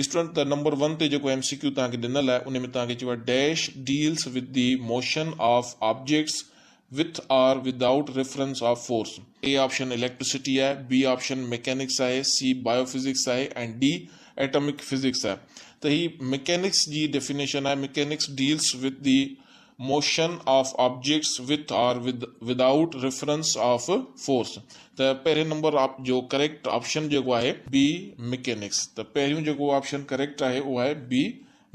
Student त number 1 ते जो MCQ तक दिनल है उन में तक dash deals with the motion of objects with or without reference of force. A option electricity है, B option mechanics है, C biophysics है and D atomic physics है. तो ही mechanics जी definition है, mechanics deals with the motion of objects with or without reference of force. तो पहले number आप जो करेक्ट ऑप्शन जो है B mechanics. तो पहले जो ऑप्शन करेक्ट है वो है B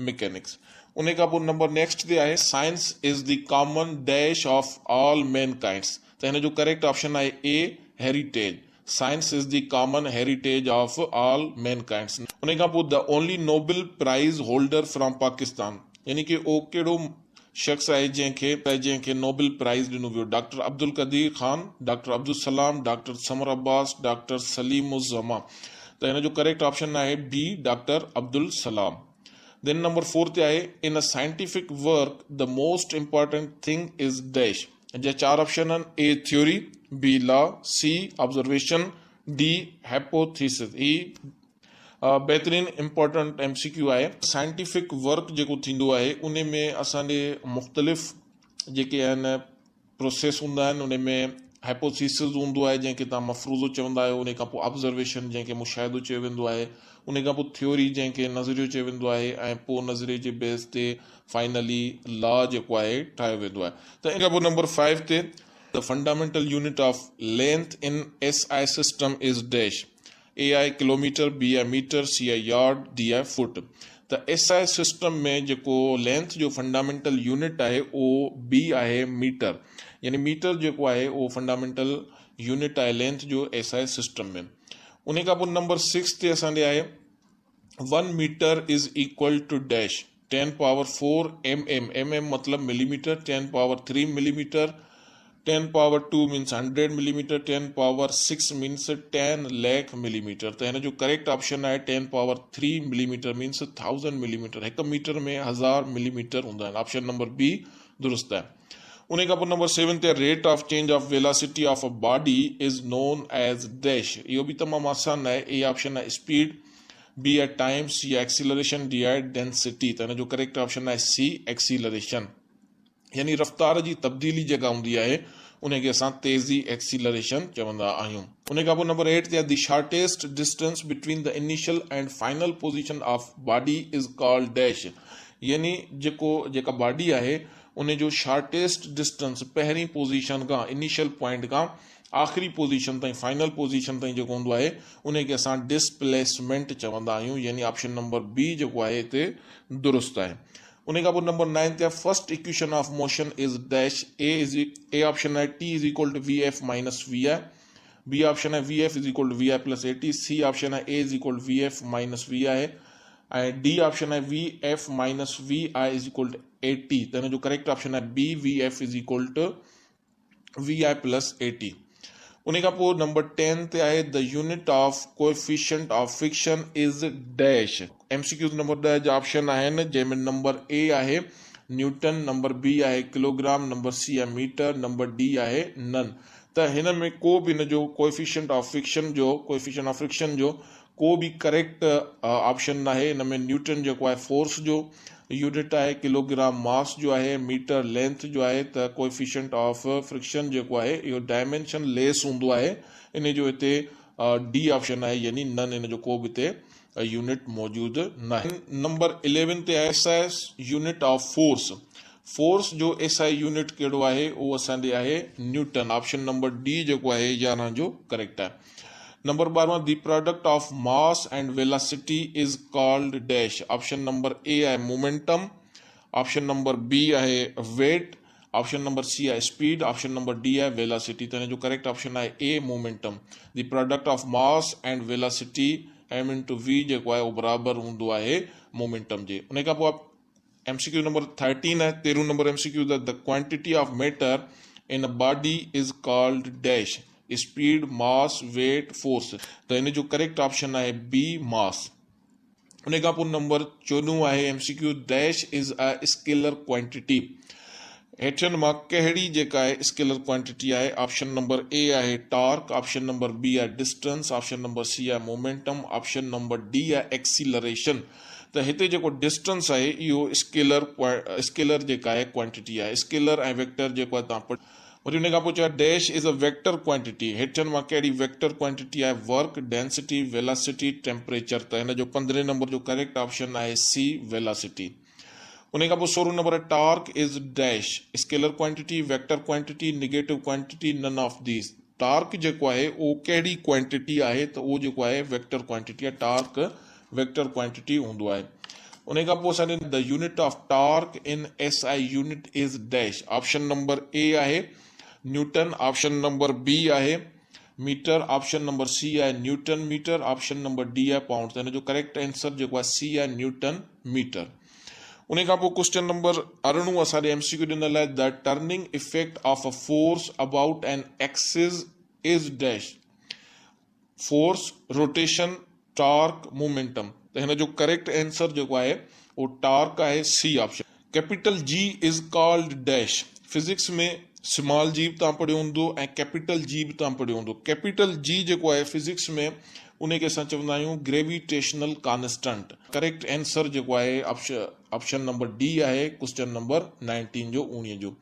mechanics. उन्हें का नंबर नेक्स्ट दिया है science is the common dash of all mankinds. तो इन्हें जो करेक्ट ऑप्शन है A heritage. Science is the common heritage of all mankinds. उन्हें का the only Nobel prize holder from Pakistan, यानी कि ओ केड़ो शख्स है जंहिंखे नोबेल प्राइज ॾिनो वियो. Doctor Abdul Qadeer Khan, doctor Abdul Salam, doctor Samar Abbas, doctor Saleem uz Zaman. तो इन्हें जो करेक्ट ऑप्शन है B doctor Abdul Salam. Then number 4 है in a scientific work the most important thing is dash. J 4 option हैं A theory, B law, C observation, D hypothesis. ही बेहतरीन important MCQ है. Scientific work जो थींदो है उन में असांजे मुख्तलिफ़ जेके आहिनि प्रोसेस हूंदा आहिनि. उन में हाइपोथीसिस हूंदो आहे जंहिंखे तव्हां मफ़रूज़ो चवंदा आहियो. उन खां पोइ ऑब्ज़र्वेशन जंहिंखे मुशाहिदो चयो वेंदो आहे. उन खां पोइ थ्योरी जंहिंखे नज़रियो चयो वेंदो आहे ऐं पोइ नज़रिये जे बेस ते फाइनली लॉ जेको आहे ठाहियो वेंदो आहे. त इन खां पोइ नंबर 5 ते the fundamental unit of length in SI system is dash. A आहे किलोमीटर, B आहे मीटर, C आहे यार्ड, D आहे फुट. त SI सिस्टम में जेको लेंथ जो फंडामेंटल यूनिट आहे उहो B आहे मीटर. यानी मीटर जेको आहे उहो फंडामेंटल यूनिट आहे लेंथ जो SI सिस्टम में. उन खां पोइ नंबर 6 ते असांजे आहे 1 metre is equal to dash 10 power 4 mm. mm मतलब millimetre. 10 power 3 millimetre. 10 power 2 means 100 millimetre. 10 power 6 means 10 lakh millimetre. तो हिन जो करेक्ट ऑप्शन है 10 power 3 millimetre means 1000 millimetre. 1 metre में 1000 मिलीमीटर हूंदा आहिनि. ऑप्शन नंबर बी दुरुस्त है. उन खां पोइ नंबर 7 ते rate of change of velocity of a body is known as dash. इहो बि तमामु आसान है. ए ऑप्शन है स्पीड, बी है टाइम, सी है एक्सीलरेशन, डी है डेंसिटी. तो हिन जो करेक्ट ऑप्शन है सी एक्सीलरेशन. यानी रफ्तार जी तब्दीली जेका हूंदी आहे उनखे असां तेज़ी एक्सीलरेशन चवंदा आहियूं. उन खां पोइ नंबर 8 ते the shortest distance between the initial and final position of body is called dash. यानी जेका बॉडी आहे उन जो शॉर्टेस्ट डिस्टेंस पहिरीं पोजीशन खां इनिशियल पॉइंट खां आख़िरी पोजीशन ताईं फाइनल पोजीशन ताईं जेको हूंदो आहे उनखे असां डिस्प्लेसमेंट चवंदा आहियूं. यानी ऑप्शन नंबर बी जेको आहे हिते दुरुस्त आहे. उन खां पोइ नंबर 9 ते first equation of motion is dash. A option है T is equal to VF minus VI. B option है VF is equal to VI plus AT. C option है A is equal to VF minus VI है. And D option है VF minus VI is equal to AT. तो हिन जो correct option है B VF is equal to VI plus AT. उन खां पोइ नंबर 10 ते आहे the unit of coefficient of friction is dash. MCQ number 10 जा ऑप्शन आहिनि जंहिंमें नंबर A आहे न्यूटन, नंबर B आहे किलोग्राम, नंबर C आहे मीटर, नंबर D आहे नन. त हिन में को बि हिन जो कोएफिशिएंट ऑफ फ्रिक्शन जो को भी करेक्ट ऑप्शन ना है. इनमें न्यूटन जो है फोर्स जो यूनिट है, किलोग्राम मास जो है, मीटर लेंथ जो है. तो कोएफिशिएंट ऑफ फ्रिक्शन जो है यो डायमेंशन लेस होंदो है. इन जो इते डी ऑप्शन है यानी नन. इन जो को भी इते यूनिट मौजूद ना है. नंबर 11 ते SI यूनिट ऑफ फोर्स जो SI यूनिट केड़ो है वो असांजे आहे न्यूटन. ऑप्शन नंबर डी जो है 11 जो करेक्ट है. Number 12 the product of mass and velocity is called dash. Option number A है मोमेंटम. ऑप्शन नंबर बी है वेट. ऑप्शन नंबर सी है स्पीड. ऑप्शन नंबर डी है वेलोसिटी. तो जो करेक्ट ऑप्शन है A momentum. The product of mass and velocity m into V जो है वो बराबर होंदो है मोमेंटम जे. उन खां पोइ MCQ नंबर 13 है 13 number MCQ the quantity of matter in a body is called dash. Speed, mass, weight, force. तो इन जो करेक्ट ऑप्शन है बी मास. उन खां पोइ नंबर 14 है MCQ dash is a scalar quantity. हेठिन मां कहिड़ी जेका आहे स्केलर क्वांटिटी आहे? ऑप्शन नंबर ए आहे टॉर्क, ऑप्शन नंबर बी आहे डिस्टेंस, ऑप्शन नंबर सी आहे मोमेंटम, ऑप्शन नंबर डी आहे एक्सीलरेशन। त हिते जेको डिस्टेंस आहे इहो स्केलर जेका आहे क्वांटिटी आहे। स्केलर ऐं वेक्टर जेको आहे तव्हां वरी उन खां पोइ चयो dash is a vector quantity. हेठिन मां कहिड़ी वेक्टर क्वांटिटी आहे? Work, density, velocity, temperature. त हिन जो 15 नंबर जो करेक्ट ऑप्शन आहे सी वेलोसिटी। उन खां पोइ 16 नंबर आहे torque is dash scalar quantity, vector quantity, negative quantity, none of these. Torque जेको आहे उहो कहिड़ी क्वांटिटी आहे? त उहो जेको आहे वेक्टर क्वांटिटी आहे। टॉर्क वेक्टर क्वांटिटी हूंदो आहे। उन खां पोइ असांजे the unit of torque in SI unit is dash. Option number A आहे न्यूटन, ऑप्शन नंबर बी आहे मीटर, ऑप्शन नंबर सी आहे newton metre, option number D आहे पाउंड। त हिन जो करेक्ट आंसर जेको आहे सी आहे न्यूटन मीटर। उन खां पोइ क्वेश्चन नंबर 18 असांजे MCQ ॾिनल आहे the turning effect of a force about an axis is dash. Force, rotation, torque, momentum. त हिन जो करेक्ट आंसर जेको आहे उहो टॉर्क आहे, C option. Capital G is called dash. Physics में स्मॉल जी बि तव्हां पढ़ियो हूंदो ऐं कैपिटल जी बि तव्हां पढ़ियो हूंदो। कैपिटल जी जेको आहे फिजिक्स में उन खे असां चवंदा आहियूं ग्रेविटेशनल कॉन्स्टेंट। करेक्ट आंसर जेको आहे ऑप्शन नंबर डी आहे क्वेश्चन नंबर 19 जो 19 जो।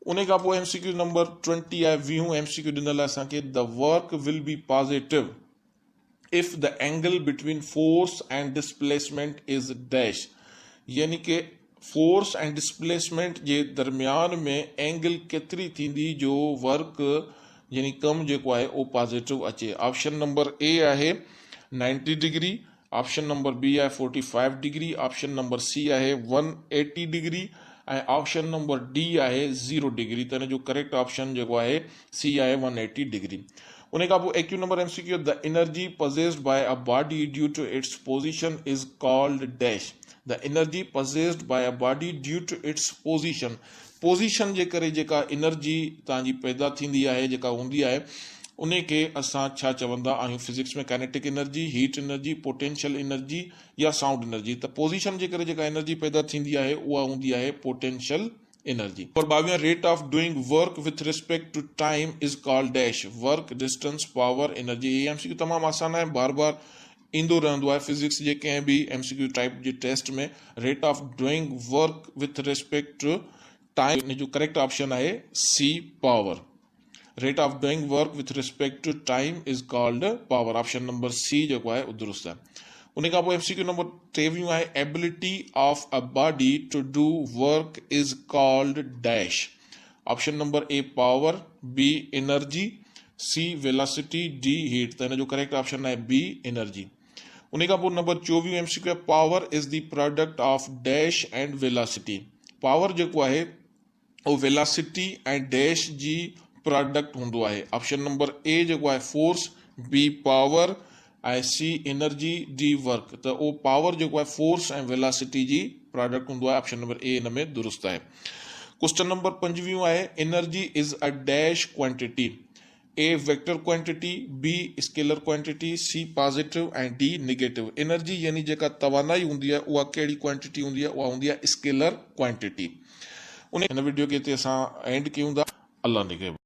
उन खां पोइ MCQ नंबर 20 आहे 20 MCQ ॾिनल आहे असांखे the work will be positive if the angle between force and displacement is dash. यानी कि फोर्स ऐं डिस्प्लेसमेंट जे दरमियान में एंगल केतिरी थींदी जो वर्क यानी कम जेको आहे उहो पॉजिटिव अचे। ऑप्शन नंबर ए आहे 90 डिग्री, ऑप्शन नंबर बी आहे 45 डिग्री, ऑप्शन नंबर सी आहे 180 डिग्री ऐं ऑप्शन नंबर डी आहे 0 डिग्री। त हिन जो करेक्ट ऑप्शन जेको आहे सी आहे 180 डिग्री। उन खां पोइ एक्यू number MCQ the energy possessed by a body due to its position is called dash। The energy possessed by a body due to its position। Position जे करे जेका एनर्जी तव्हांजी पैदा थींदी आहे जेका हूंदी आहे उन खे असां छा चवंदा आहियूं फिजिक्स में? Kinetic energy, heat energy, potential energy या साउंड एनर्जी। त पोज़ीशन जे करे जेका एनर्जी पैदा थींदी आहे उहा हूंदी आहे पोटेंशियल एनर्जी। और 22 rate of doing work with respect to time is called dash. Work, distance, power, energy. ये MCQ तमामु आसान आहे, बार बार ईंदो रहंदो आहे फिजिक्स जे कंहिं बि MCQ टाइप जे टेस्ट में। Rate of doing work with respect to time, इन जो करेक्ट ऑप्शन आहे C power. Rate of doing work with respect to time is called power. Option number C जेको आहे उहो दुरुस्त आहे। उन खां पोइ MCQ नंबर 23 आहे ability of a body to do work is called dash. Option number A power, B energy, C velocity, D heat. त हिन जो करेक्ट ऑप्शन आहे बी एनर्जी। उन खां पोइ number 24 MCQ power is the product of dash and velocity. Power जेको आहे उहो वेलोसिटी ऐं डैश जी प्रोडक्ट हूंदो आहे। ऑप्शन नंबर ए जेको आहे फोर्स, बी पावर ऐं सी एनर्जी, डी वर्क। त उहो पावर जेको आहे फोर्स ऐं वेलोसिटी जी प्रोडक्ट हूंदो आहे। ऑप्शन नंबर ए हिन में दुरुस्त आहे। क्वेश्चन नंबर 25 आहे energy is a dash quantity. A vector quantity, B scalar quantity, C positive ऐं डी निगेटिव। एनर्जी यानी जेका तवानाई हूंदी आहे उहा कहिड़ी क्वांटिटी हूंदी आहे? उहा हूंदी आहे स्केलर क्वांटिटी। हिन वीडियो खे हिते असां एंड कयूं था। अल्लाह निगहबान।